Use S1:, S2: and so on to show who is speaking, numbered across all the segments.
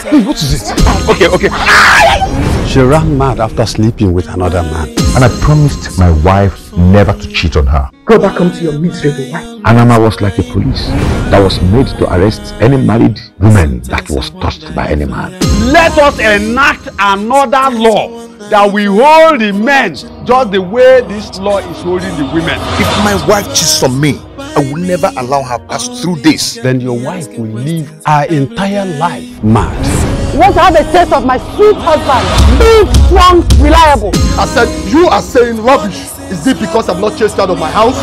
S1: Please, what is it? Okay. She ran mad after sleeping with another man.
S2: And I promised my wife never to cheat on her.
S3: Go back home to your miserable wife.
S2: Anama was like a police that was made to arrest any married woman that was touched by any man.
S1: Let us enact another law that will hold the men just the way this law is holding the women.
S4: If my wife cheats on me, I will never allow her pass through this.
S1: Then your wife will live her entire life mad.
S3: You want to have a taste of my sweet husband? Big, strong, reliable.
S4: I said, you are saying rubbish. Is it because I'm not chased out of my house?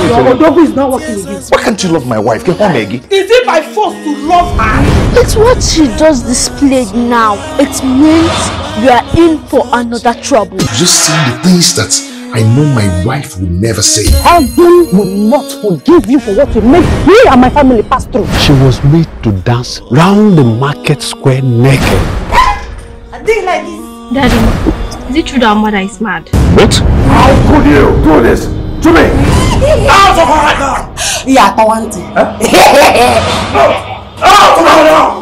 S3: Your Odogu is not working with you.
S4: Why can't you love my wife? Get home, Maggie.
S3: Is it by force to love her?
S5: It's what she just displayed now. It means you are in for another trouble.
S4: Just saying the things that I know my wife will never say.
S3: Heaven will not forgive you for what you made me and my family pass through.
S1: She was made to dance round the market square naked.
S3: I did like this.
S6: Daddy, is it true that our mother is mad?
S2: What?
S4: How could you do this to me?
S3: Out of her! Yeah, I want it.
S4: Out of her now!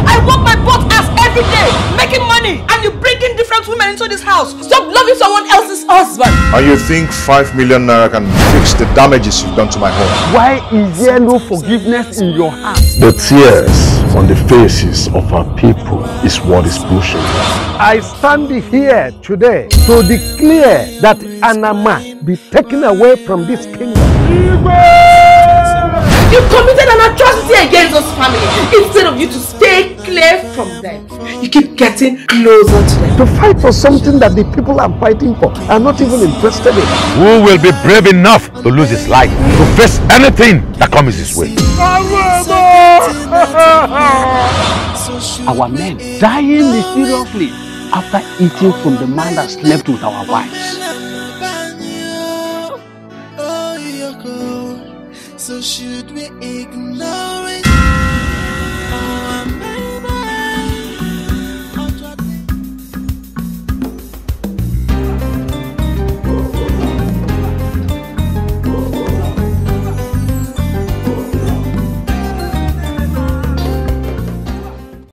S3: I work my butt ass every day, making money, and you bring in different women into this house. Stop loving someone else's husband.
S4: And you think 5 million naira can fix the damages you've done to my home?
S1: Why is there no forgiveness in your heart?
S2: The tears on the faces of our people is what is pushing.
S1: I stand here today to declare that Anama be taken away from this kingdom.
S3: You committed an atrocity against us family. Instead of you to stay clear from them, you keep getting closer to them.
S1: To fight for something that the people I'm fighting for are not even interested in.
S2: Who will be brave enough to lose his life to face anything that comes his way?
S1: Our men dying mysteriously after eating from the man that slept with our wives.
S7: So should we ignore?